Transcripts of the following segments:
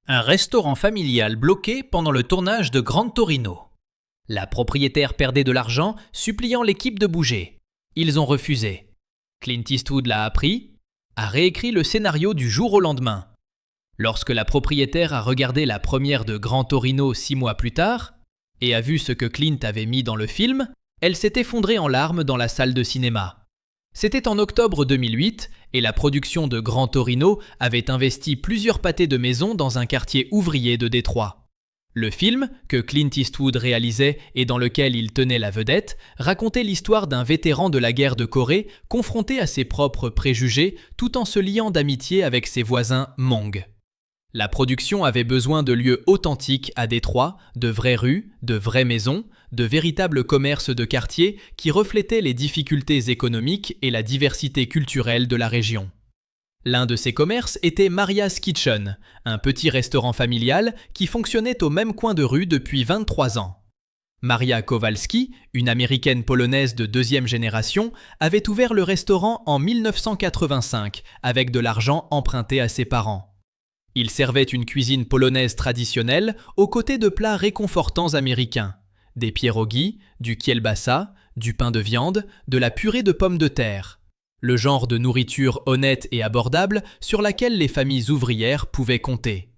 Un restaurant familial bloqué pendant le tournage de Gran Torino. La propriétaire perdait de l'argent, suppliant l'équipe de bouger. Ils ont refusé. Clint Eastwood l'a appris, a réécrit le scénario du jour au lendemain. Lorsque la propriétaire a regardé la première de Gran Torino 6 mois plus tard, et a vu ce que Clint avait mis dans le film, elle s'est effondrée en larmes dans la salle de cinéma. C'était en octobre 2008 et la production de Gran Torino avait investi plusieurs pâtés de maison dans un quartier ouvrier de Détroit. Le film, que Clint Eastwood réalisait et dans lequel il tenait la vedette, racontait l'histoire d'un vétéran de la guerre de Corée confronté à ses propres préjugés tout en se liant d'amitié avec ses voisins Hmong. La production avait besoin de lieux authentiques à Détroit, de vraies rues, de vraies maisons, de véritables commerces de quartier qui reflétaient les difficultés économiques et la diversité culturelle de la région. L'un de ces commerces était Maria's Kitchen, un petit restaurant familial qui fonctionnait au même coin de rue depuis 23 ans. Maria Kowalski, une américaine polonaise de deuxième génération, avait ouvert le restaurant en 1985 avec de l'argent emprunté à ses parents. Il servait une cuisine polonaise traditionnelle aux côtés de plats réconfortants américains. Des pierogi, du kielbasa, du pain de viande, de la purée de pommes de terre. Le genre de nourriture honnête et abordable sur laquelle les familles ouvrières pouvaient compter.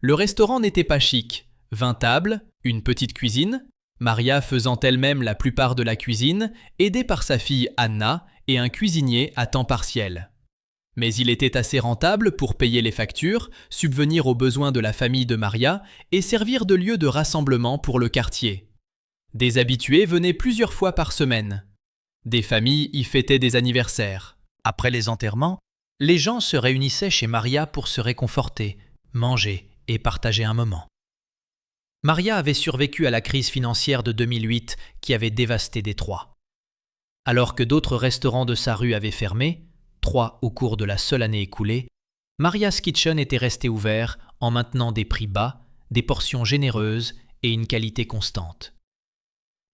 Le restaurant n'était pas chic. 20 tables, une petite cuisine, Maria faisant elle-même la plupart de la cuisine, aidée par sa fille Anna et un cuisinier à temps partiel. Mais il était assez rentable pour payer les factures, subvenir aux besoins de la famille de Maria et servir de lieu de rassemblement pour le quartier. Des habitués venaient plusieurs fois par semaine. Des familles y fêtaient des anniversaires. Après les enterrements, les gens se réunissaient chez Maria pour se réconforter, manger et partager un moment. Maria avait survécu à la crise financière de 2008 qui avait dévasté Détroit. Alors que d'autres restaurants de sa rue avaient fermé, 3 au cours de la seule année écoulée, Maria's Kitchen était resté ouvert en maintenant des prix bas, des portions généreuses et une qualité constante.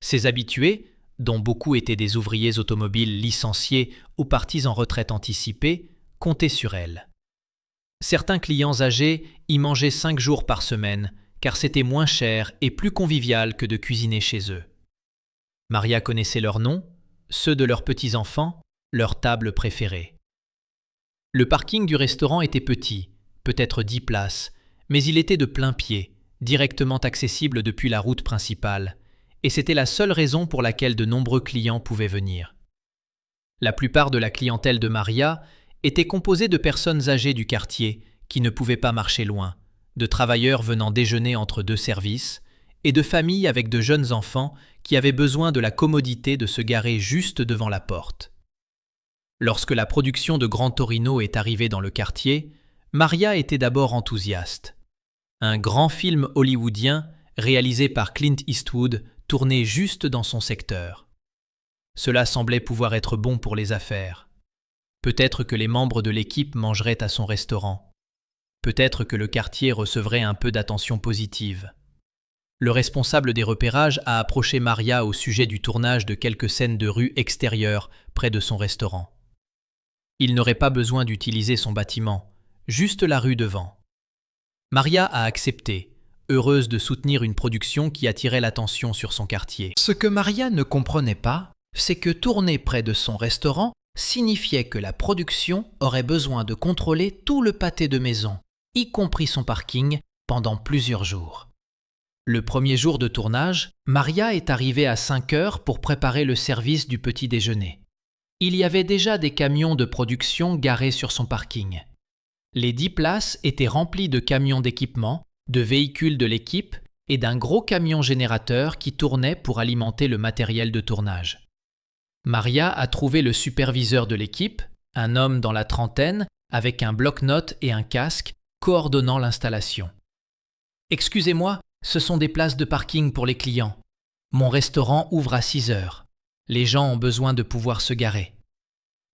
Ses habitués, dont beaucoup étaient des ouvriers automobiles licenciés ou partis en retraite anticipée, comptaient sur elle. Certains clients âgés y mangeaient 5 jours par semaine, car c'était moins cher et plus convivial que de cuisiner chez eux. Maria connaissait leurs noms, ceux de leurs petits-enfants, leurs tables préférées. Le parking du restaurant était petit, peut-être 10 places, mais il était de plein pied, directement accessible depuis la route principale, et c'était la seule raison pour laquelle de nombreux clients pouvaient venir. La plupart de la clientèle de Maria était composée de personnes âgées du quartier qui ne pouvaient pas marcher loin, de travailleurs venant déjeuner entre 2 services, et de familles avec de jeunes enfants qui avaient besoin de la commodité de se garer juste devant la porte. Lorsque la production de Gran Torino est arrivée dans le quartier, Maria était d'abord enthousiaste. Un grand film hollywoodien réalisé par Clint Eastwood tourné juste dans son secteur. Cela semblait pouvoir être bon pour les affaires. Peut-être que les membres de l'équipe mangeraient à son restaurant. Peut-être que le quartier recevrait un peu d'attention positive. Le responsable des repérages a approché Maria au sujet du tournage de quelques scènes de rue extérieures près de son restaurant. Il n'aurait pas besoin d'utiliser son bâtiment, juste la rue devant. Maria a accepté, heureuse de soutenir une production qui attirait l'attention sur son quartier. Ce que Maria ne comprenait pas, c'est que tourner près de son restaurant signifiait que la production aurait besoin de contrôler tout le pâté de maison, y compris son parking, pendant plusieurs jours. Le premier jour de tournage, Maria est arrivée à 5 heures pour préparer le service du petit déjeuner. Il y avait déjà des camions de production garés sur son parking. Les 10 places étaient remplies de camions d'équipement, de véhicules de l'équipe et d'un gros camion générateur qui tournait pour alimenter le matériel de tournage. Maria a trouvé le superviseur de l'équipe, un homme dans la trentaine, avec un bloc-notes et un casque, coordonnant l'installation. « Excusez-moi, ce sont des places de parking pour les clients. Mon restaurant ouvre à 6 heures. Les gens ont besoin de pouvoir se garer. »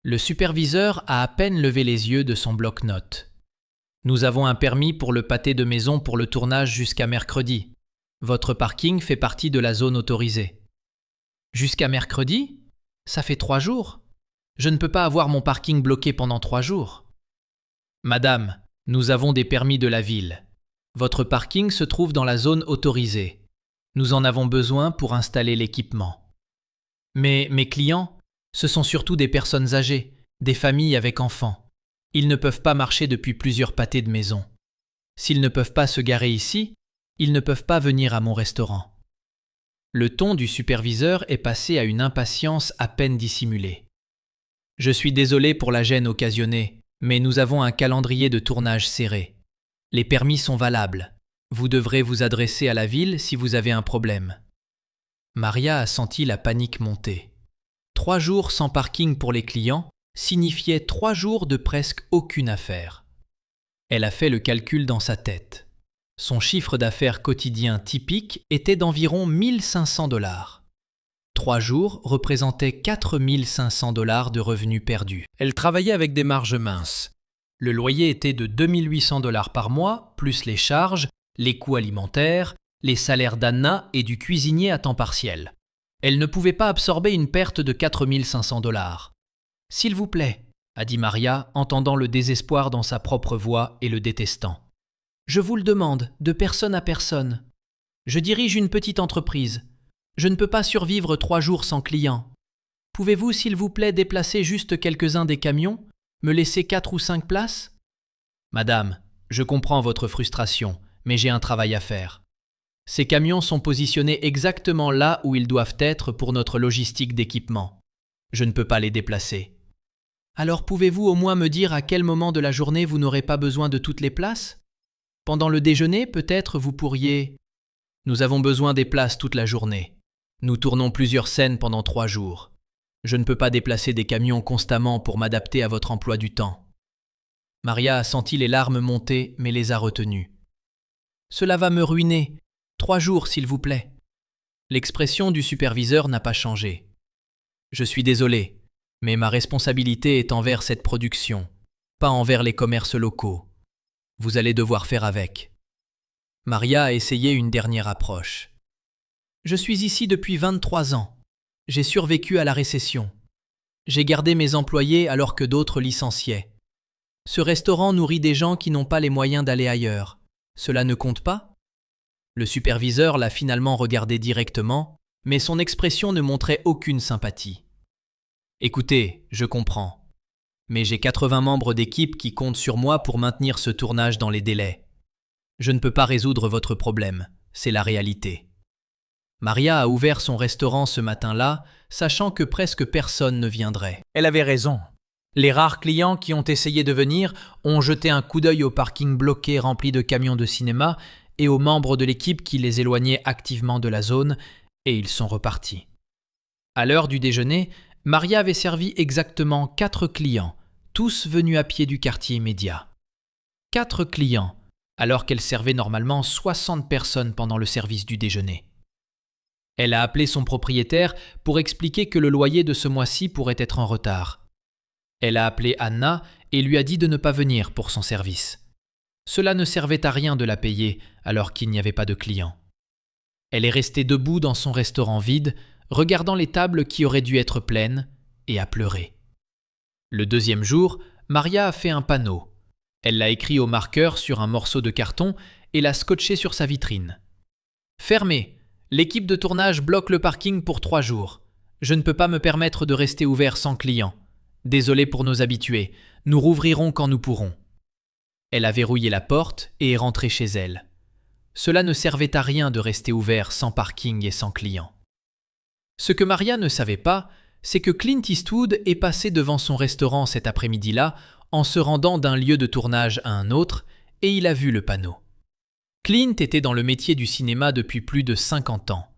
Le superviseur a à peine levé les yeux de son bloc-notes. « Nous avons un permis pour le pâté de maison pour le tournage jusqu'à mercredi. Votre parking fait partie de la zone autorisée. » « Jusqu'à mercredi ? Ça fait 3 jours. Je ne peux pas avoir mon parking bloqué pendant 3 jours. »« Madame, nous avons des permis de la ville. Votre parking se trouve dans la zone autorisée. Nous en avons besoin pour installer l'équipement. Mais mes clients, ce sont surtout des personnes âgées, des familles avec enfants. Ils ne peuvent pas marcher depuis plusieurs pâtés de maison. S'ils ne peuvent pas se garer ici, ils ne peuvent pas venir à mon restaurant. Le ton du superviseur est passé à une impatience à peine dissimulée. Je suis désolé pour la gêne occasionnée, mais nous avons un calendrier de tournage serré. Les permis sont valables. Vous devrez vous adresser à la ville si vous avez un problème. Maria a senti la panique monter. 3 jours sans parking pour les clients signifiait 3 jours de presque aucune affaire. Elle a fait le calcul dans sa tête. Son chiffre d'affaires quotidien typique était d'environ 1 500 $. 3 jours représentaient 4 500 $ de revenus perdus. Elle travaillait avec des marges minces. Le loyer était de 2 800 $ par mois, plus les charges, les coûts alimentaires, les salaires d'Anna et du cuisinier à temps partiel. Elle ne pouvait pas absorber une perte de 4 500 $. « S'il vous plaît », a dit Maria, entendant le désespoir dans sa propre voix et le détestant. « Je vous le demande, de personne à personne. Je dirige une petite entreprise. Je ne peux pas survivre 3 jours sans clients. Pouvez-vous, s'il vous plaît, déplacer juste quelques-uns des camions, me laisser 4 ou 5 places ? Madame, je comprends votre frustration, mais j'ai un travail à faire. Ces camions sont positionnés exactement là où ils doivent être pour notre logistique d'équipement. Je ne peux pas les déplacer. Alors pouvez-vous au moins me dire à quel moment de la journée vous n'aurez pas besoin de toutes les places ? Pendant le déjeuner, peut-être vous pourriez… Nous avons besoin des places toute la journée. Nous tournons plusieurs scènes pendant 3 jours. Je ne peux pas déplacer des camions constamment pour m'adapter à votre emploi du temps. Maria a senti les larmes monter, mais les a retenues. Cela va me ruiner. 3 jours, s'il vous plaît. L'expression du superviseur n'a pas changé. Je suis désolé, mais ma responsabilité est envers cette production, pas envers les commerces locaux. Vous allez devoir faire avec. Maria a essayé une dernière approche. Je suis ici depuis 23 ans. J'ai survécu à la récession. J'ai gardé mes employés alors que d'autres licenciaient. Ce restaurant nourrit des gens qui n'ont pas les moyens d'aller ailleurs. Cela ne compte pas ? Le superviseur l'a finalement regardé directement, mais son expression ne montrait aucune sympathie. Écoutez, je comprends. Mais j'ai 80 membres d'équipe qui comptent sur moi pour maintenir ce tournage dans les délais. Je ne peux pas résoudre votre problème, c'est la réalité. Maria a ouvert son restaurant ce matin-là, sachant que presque personne ne viendrait. Elle avait raison. Les rares clients qui ont essayé de venir ont jeté un coup d'œil au parking bloqué rempli de camions de cinéma et aux membres de l'équipe qui les éloignaient activement de la zone, et ils sont repartis. À l'heure du déjeuner, Maria avait servi exactement 4 clients, tous venus à pied du quartier immédiat. 4 clients, alors qu'elle servait normalement 60 personnes pendant le service du déjeuner. Elle a appelé son propriétaire pour expliquer que le loyer de ce mois-ci pourrait être en retard. Elle a appelé Anna et lui a dit de ne pas venir pour son service. Cela ne servait à rien de la payer alors qu'il n'y avait pas de clients. Elle est restée debout dans son restaurant vide, regardant les tables qui auraient dû être pleines, et a pleuré. Le deuxième jour, Maria a fait un panneau. Elle l'a écrit au marqueur sur un morceau de carton et l'a scotché sur sa vitrine. Fermé. L'équipe de tournage bloque le parking pour 3 jours. Je ne peux pas me permettre de rester ouvert sans clients. Désolé pour nos habitués. Nous rouvrirons quand nous pourrons. Elle a verrouillé la porte et est rentrée chez elle. Cela ne servait à rien de rester ouvert sans parking et sans clients. Ce que Maria ne savait pas, c'est que Clint Eastwood est passé devant son restaurant cet après-midi-là en se rendant d'un lieu de tournage à un autre et il a vu le panneau. Clint était dans le métier du cinéma depuis plus de 50 ans.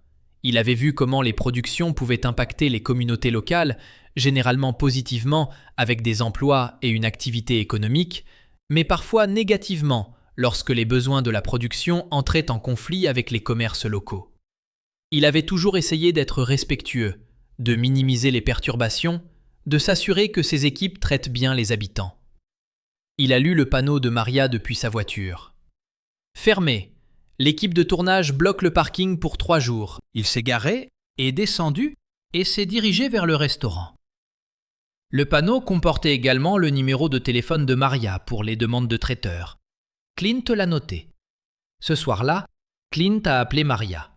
Il avait vu comment les productions pouvaient impacter les communautés locales, généralement positivement avec des emplois et une activité économique, mais parfois négativement lorsque les besoins de la production entraient en conflit avec les commerces locaux. Il avait toujours essayé d'être respectueux, de minimiser les perturbations, de s'assurer que ses équipes traitent bien les habitants. Il a lu le panneau de Maria depuis sa voiture. Fermé. L'équipe de tournage bloque le parking pour 3 jours. Il s'est garé, est descendu et s'est dirigé vers le restaurant. Le panneau comportait également le numéro de téléphone de Maria pour les demandes de traiteurs. Clint l'a noté. Ce soir-là, Clint a appelé Maria.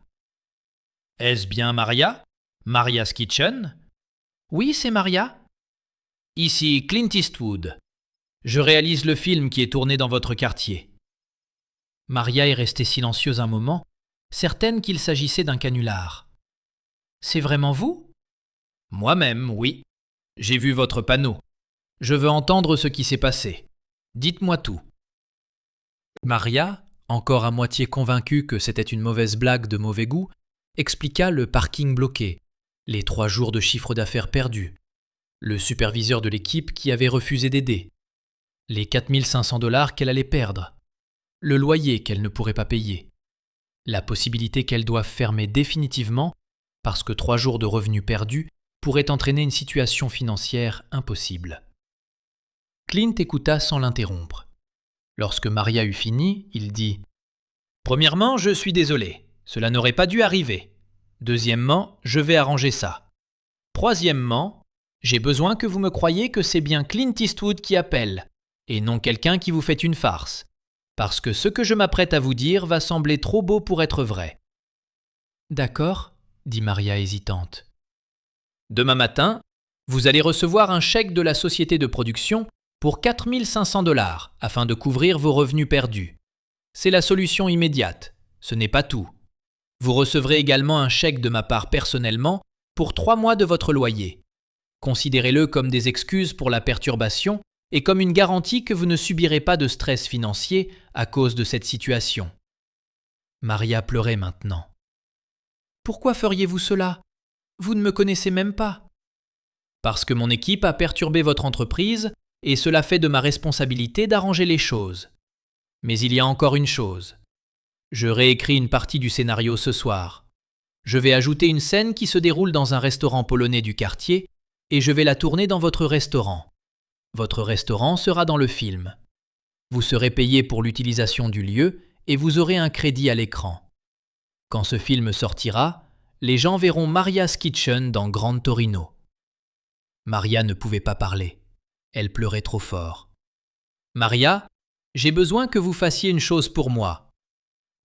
« Est-ce bien Maria? Maria's Kitchen ?»« Oui, c'est Maria. »« Ici Clint Eastwood. Je réalise le film qui est tourné dans votre quartier. » Maria est restée silencieuse un moment, certaine qu'il s'agissait d'un canular. « C'est vraiment vous? » ?»« Moi-même, oui. J'ai vu votre panneau. Je veux entendre ce qui s'est passé. Dites-moi tout. » Maria, encore à moitié convaincue que c'était une mauvaise blague de mauvais goût, expliqua le parking bloqué, les 3 jours de chiffre d'affaires perdus, le superviseur de l'équipe qui avait refusé d'aider, les 4 500 $ qu'elle allait perdre, le loyer qu'elle ne pourrait pas payer, la possibilité qu'elle doive fermer définitivement parce que 3 jours de revenus perdus pourraient entraîner une situation financière impossible. Clint écouta sans l'interrompre. Lorsque Maria eut fini, il dit « Premièrement, je suis désolé. Cela n'aurait pas dû arriver. Deuxièmement, je vais arranger ça. Troisièmement, j'ai besoin que vous me croyiez que c'est bien Clint Eastwood qui appelle, et non quelqu'un qui vous fait une farce, parce que ce que je m'apprête à vous dire va sembler trop beau pour être vrai. » « D'accord, » dit Maria hésitante. « Demain matin, vous allez recevoir un chèque de la société de production pour 4 500 $ afin de couvrir vos revenus perdus. C'est la solution immédiate. Ce n'est pas tout. Vous recevrez également un chèque de ma part personnellement pour 3 mois de votre loyer. Considérez-le comme des excuses pour la perturbation et comme une garantie que vous ne subirez pas de stress financier à cause de cette situation. » Maria pleurait maintenant. « Pourquoi feriez-vous cela? Vous ne me connaissez même pas. » « Parce que mon équipe a perturbé votre entreprise et cela fait de ma responsabilité d'arranger les choses. Mais il y a encore une chose. Je réécris une partie du scénario ce soir. Je vais ajouter une scène qui se déroule dans un restaurant polonais du quartier et je vais la tourner dans votre restaurant. Votre restaurant sera dans le film. Vous serez payé pour l'utilisation du lieu et vous aurez un crédit à l'écran. Quand ce film sortira, les gens verront Maria's Kitchen dans Grand Torino. » Maria ne pouvait pas parler. Elle pleurait trop fort. « Maria, j'ai besoin que vous fassiez une chose pour moi.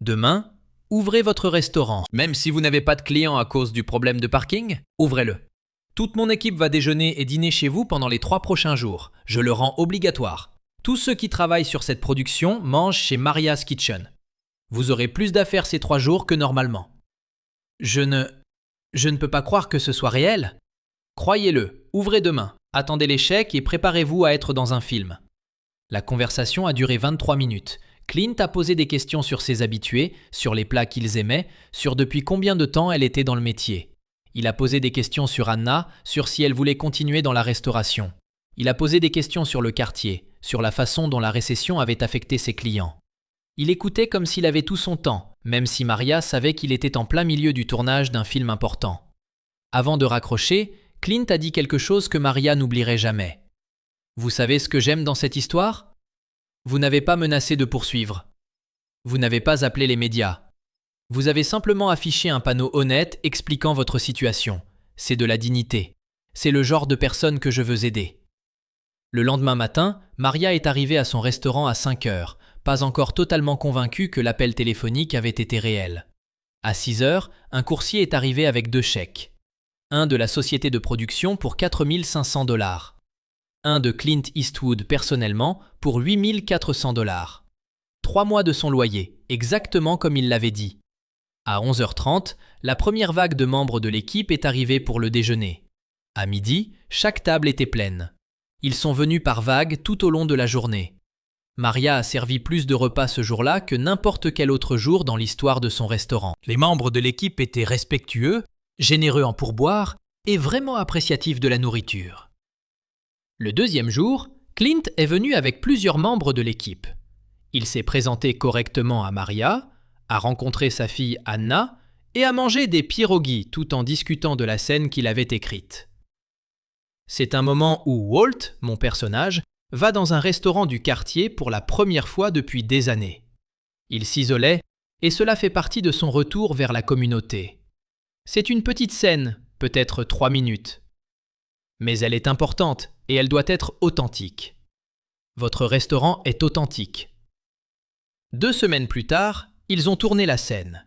Demain, ouvrez votre restaurant. Même si vous n'avez pas de clients à cause du problème de parking, ouvrez-le. Toute mon équipe va déjeuner et dîner chez vous pendant les 3 prochains jours. Je le rends obligatoire. Tous ceux qui travaillent sur cette production mangent chez Maria's Kitchen. Vous aurez plus d'affaires ces 3 jours que normalement. » Je ne peux pas croire que ce soit réel. Croyez-le, ouvrez demain, attendez les chèques et préparez-vous à être dans un film. La conversation a duré 23 minutes. Clint a posé des questions sur ses habitués, sur les plats qu'ils aimaient, sur depuis combien de temps elle était dans le métier. Il a posé des questions sur Anna, sur si elle voulait continuer dans la restauration. Il a posé des questions sur le quartier, sur la façon dont la récession avait affecté ses clients. Il écoutait comme s'il avait tout son temps, même si Maria savait qu'il était en plein milieu du tournage d'un film important. Avant de raccrocher, Clint a dit quelque chose que Maria n'oublierait jamais. « Vous savez ce que j'aime dans cette histoire? Vous n'avez pas menacé de poursuivre. Vous n'avez pas appelé les médias. Vous avez simplement affiché un panneau honnête expliquant votre situation. C'est de la dignité. C'est le genre de personne que je veux aider. » Le lendemain matin, Maria est arrivée à son restaurant à 5 heures, pas encore totalement convaincue que l'appel téléphonique avait été réel. À 6 heures, un coursier est arrivé avec 2 chèques. Un de la société de production pour 4 500 $. Un de Clint Eastwood personnellement pour 8 400 $. 3 mois de son loyer, exactement comme il l'avait dit. À 11h30, la première vague de membres de l'équipe est arrivée pour le déjeuner. À midi, chaque table était pleine. Ils sont venus par vagues tout au long de la journée. Maria a servi plus de repas ce jour-là que n'importe quel autre jour dans l'histoire de son restaurant. Les membres de l'équipe étaient respectueux, généreux en pourboire et vraiment appréciatifs de la nourriture. Le deuxième jour, Clint est venu avec plusieurs membres de l'équipe. Il s'est présenté correctement à Maria, a rencontré sa fille Anna et a mangé des pierogies tout en discutant de la scène qu'il avait écrite. C'est un moment où Walt, mon personnage, va dans un restaurant du quartier pour la première fois depuis des années. Il s'isolait et cela fait partie de son retour vers la communauté. C'est une petite scène, peut-être 3 minutes. Mais elle est importante et elle doit être authentique. Votre restaurant est authentique. 2 semaines plus tard, Ils ont tourné la scène.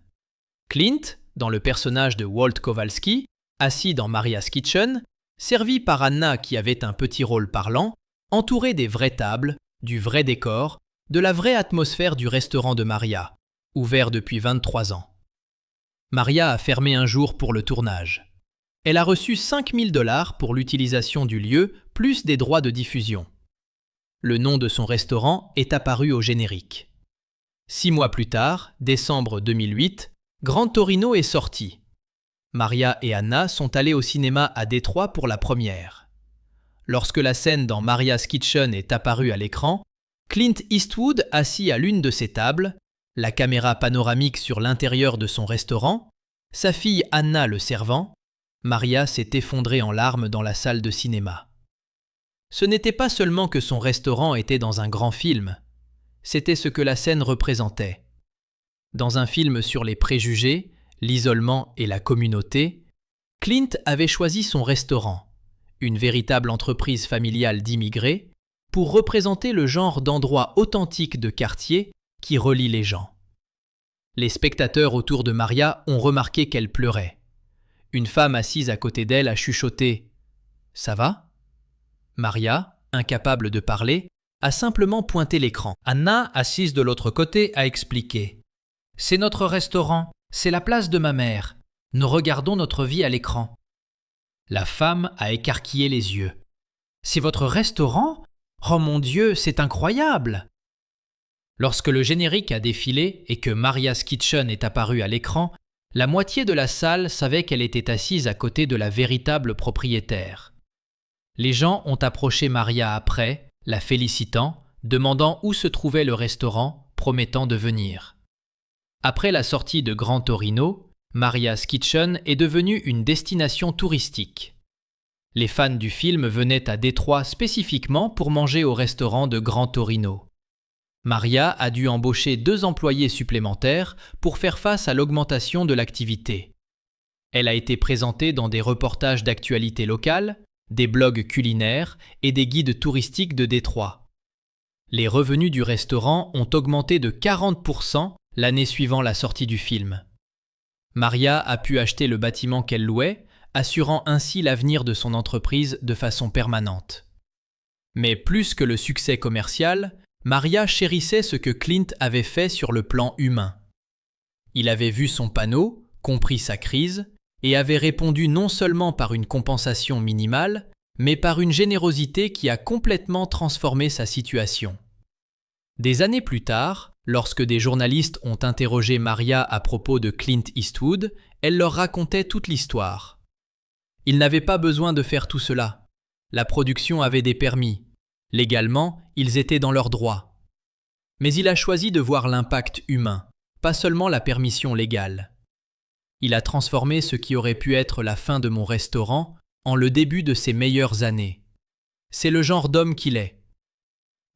Clint, dans le personnage de Walt Kowalski, assis dans Maria's Kitchen, servi par Anna qui avait un petit rôle parlant, entouré des vraies tables, du vrai décor, de la vraie atmosphère du restaurant de Maria, ouvert depuis 23 ans. Maria a fermé un jour pour le tournage. Elle a reçu 5 000 $ pour l'utilisation du lieu, plus des droits de diffusion. Le nom de son restaurant est apparu au générique. 6 mois plus tard, décembre 2008, Grand Torino est sorti. Maria et Anna sont allées au cinéma à Détroit pour la première. Lorsque la scène dans Maria's Kitchen est apparue à l'écran, Clint Eastwood assis à l'une de ses tables, la caméra panoramique sur l'intérieur de son restaurant, sa fille Anna le servant, Maria s'est effondrée en larmes dans la salle de cinéma. Ce n'était pas seulement que son restaurant était dans un grand film, c'était ce que la scène représentait. Dans un film sur les préjugés, l'isolement et la communauté, Clint avait choisi son restaurant, une véritable entreprise familiale d'immigrés, pour représenter le genre d'endroit authentique de quartier qui relie les gens. Les spectateurs autour de Maria ont remarqué qu'elle pleurait. Une femme assise à côté d'elle a chuchoté « Ça va ?» Maria, incapable de parler, a simplement pointé l'écran. Anna, assise de l'autre côté, a expliqué « C'est notre restaurant, c'est la place de ma mère. Nous regardons notre vie à l'écran. » La femme a écarquillé les yeux. « C'est votre restaurant ? Oh mon Dieu, c'est incroyable !» Lorsque le générique a défilé et que Maria's Kitchen est apparu à l'écran, la moitié de la salle savait qu'elle était assise à côté de la véritable propriétaire. Les gens ont approché Maria après, la félicitant, demandant où se trouvait le restaurant, promettant de venir. Après la sortie de Grand Torino, Maria's Kitchen est devenue une destination touristique. Les fans du film venaient à Détroit spécifiquement pour manger au restaurant de Grand Torino. Maria a dû embaucher 2 employés supplémentaires pour faire face à l'augmentation de l'activité. Elle a été présentée dans des reportages d'actualité locale, des blogs culinaires et des guides touristiques de Détroit. Les revenus du restaurant ont augmenté de 40% l'année suivant la sortie du film. Maria a pu acheter le bâtiment qu'elle louait, assurant ainsi l'avenir de son entreprise de façon permanente. Mais plus que le succès commercial, Maria chérissait ce que Clint avait fait sur le plan humain. Il avait vu son panneau, compris sa crise, et avait répondu non seulement par une compensation minimale, mais par une générosité qui a complètement transformé sa situation. Des années plus tard, lorsque des journalistes ont interrogé Maria à propos de Clint Eastwood, elle leur racontait toute l'histoire. Il n'avait pas besoin de faire tout cela. La production avait des permis. Légalement, ils étaient dans leurs droits. Mais il a choisi de voir l'impact humain, pas seulement la permission légale. Il a transformé ce qui aurait pu être la fin de mon restaurant en le début de ses meilleures années. C'est le genre d'homme qu'il est.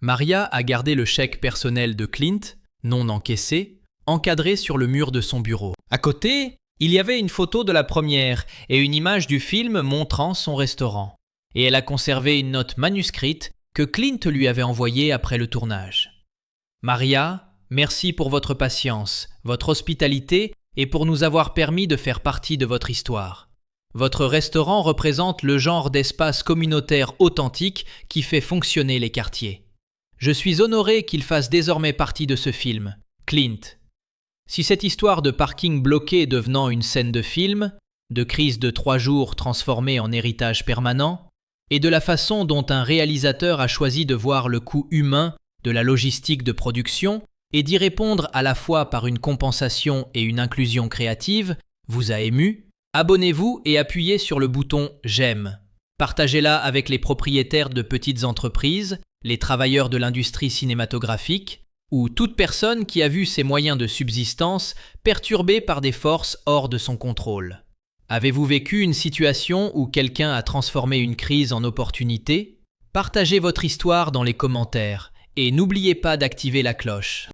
Maria a gardé le chèque personnel de Clint, non encaissé, encadré sur le mur de son bureau. À côté, il y avait une photo de la première et une image du film montrant son restaurant. Et elle a conservé une note manuscrite que Clint lui avait envoyée après le tournage. Maria, merci pour votre patience, votre hospitalité et pour nous avoir permis de faire partie de votre histoire. Votre restaurant représente le genre d'espace communautaire authentique qui fait fonctionner les quartiers. Je suis honoré qu'il fasse désormais partie de ce film, Clint. Si cette histoire de parking bloqué devenant une scène de film, de crise de 3 jours transformée en héritage permanent, et de la façon dont un réalisateur a choisi de voir le coût humain de la logistique de production et d'y répondre à la fois par une compensation et une inclusion créative, vous a ému, abonnez-vous et appuyez sur le bouton « J'aime ». Partagez-la avec les propriétaires de petites entreprises, les travailleurs de l'industrie cinématographique ou toute personne qui a vu ses moyens de subsistance perturbés par des forces hors de son contrôle. Avez-vous vécu une situation où quelqu'un a transformé une crise en opportunité ? Partagez votre histoire dans les commentaires et n'oubliez pas d'activer la cloche.